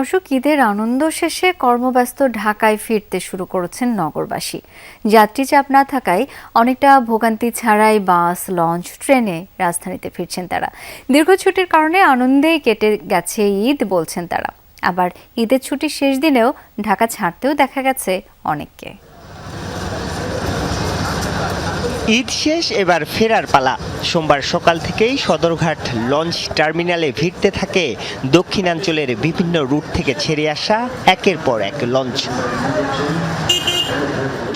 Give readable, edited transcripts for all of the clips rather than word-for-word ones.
দর্শক, ঈদের আনন্দ শেষে কর্মব্যস্ত ঢাকায় ফিরতে শুরু করেছেন নগরবাসী। যাত্রী চাপ না থাকায় অনেকটা ভোগান্তি ছাড়াই বাস, লঞ্চ, ট্রেনে রাজধানীতে ফিরছেন তারা। দীর্ঘ ছুটির কারণে আনন্দেই কেটে গেছে ঈদ বলছেন তারা। আবার ঈদের ছুটির শেষ দিনেও ঢাকা ছাড়তেও দেখা গেছে অনেককে। ঈদ শেষ, এবার ফেরার পালা। সোমবার সকাল থেকেই সদরঘাট লঞ্চ টার্মিনালে ভিড়তে থাকে দক্ষিণাঞ্চলের বিভিন্ন রুট থেকে ছেড়ে আসা একের পর এক লঞ্চ।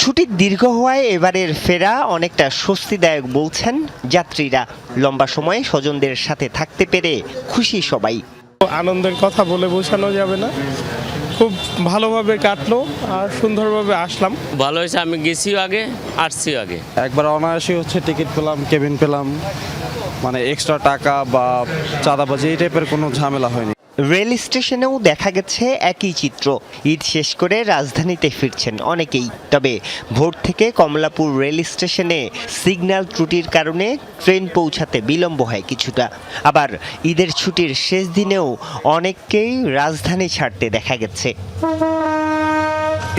ছুটি দীর্ঘ হওয়ায় এবারের ফেরা অনেকটা স্বস্তিদায়ক বলছেন যাত্রীরা। লম্বা সময়ে স্বজনদের সাথে থাকতে পেরে খুশি সবাই। আনন্দের কথা বলে বোঝানো যাবে না, খুব ভালোভাবে কাটলো আর সুন্দরভাবে আসলাম। ভালো হয়েছে, আমি গেছিও আগে, আসছিও আগে। একবার অনায়াসে টিকিট পেলাম, কেবিন পেলাম, মানে এক্সট্রা টাকা বা চাঁদাবাজি এই টাইপের কোনো ঝামেলা হয়নি। রেল স্টেশনেও দেখা গেছে একই চিত্র। ঈদ শেষ করে রাজধানীতে ফিরছেন অনেকেই। তবে ভোর থেকে কমলাপুর রেল স্টেশনে সিগন্যাল ত্রুটির কারণে ট্রেন পৌঁছাতে বিলম্ব হয় কিছুটা। আবার ঈদের ছুটির শেষ দিনেও অনেককেই রাজধানী ছাড়তে দেখা গেছে।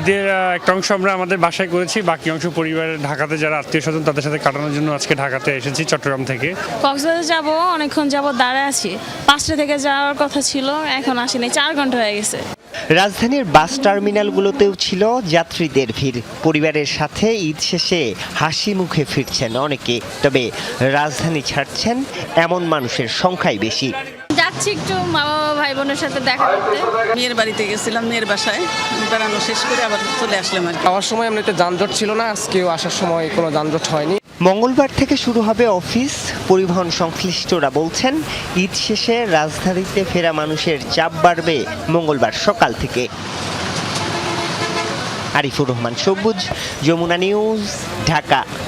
ঈদের একটা অংশ আমরা আমাদের বাসায় করেছি, বাকি অংশ পরিবারের ঢাকাতে যারা আত্মীয় স্বজন তাদের সাথে কাটানোর জন্য আজকে ঢাকাতে এসেছি চট্টগ্রাম থেকে। কক্সবাজার যাব, অনেকক্ষণ যাব দাঁড়ায় আছি। 5টা থেকে যাওয়ার কথা ছিল, এখন আসেনি, 4 ঘন্টা হয়ে গেছে। রাজধানীর বাস টার্মিনালগুলোতেও ছিল যাত্রীদের ভিড়। পরিবারের সাথে ঈদ শেষে হাসি মুখে ফিরছেন অনেকে। তবে রাজধানী ছাড়ছেন এমন মানুষের সংখ্যাই বেশি। যাচ্ছি একটু মা বাবা ভাই বোনের সাথে দেখা করতে। মেয়ের বাড়িতে গেছিলাম, মেয়ের বাসায় বেড়ানো শেষ করে আবার চলে আসলাম আর কি। যাওয়ার সময় এমনিতে যানজট ছিল না, আজকেও আসার সময় কোনো যানজট হয়নি। মঙ্গলবার থেকে শুরু হবে অফিস। পরিবহন সংশ্লিষ্টরা বলছেন ঈদ শেষে রাজধানীতে ফেরা মানুষের চাপ বাড়বে মঙ্গলবার সকাল থেকে। আরিফুর রহমান সবুজ, যমুনা নিউজ, ঢাকা।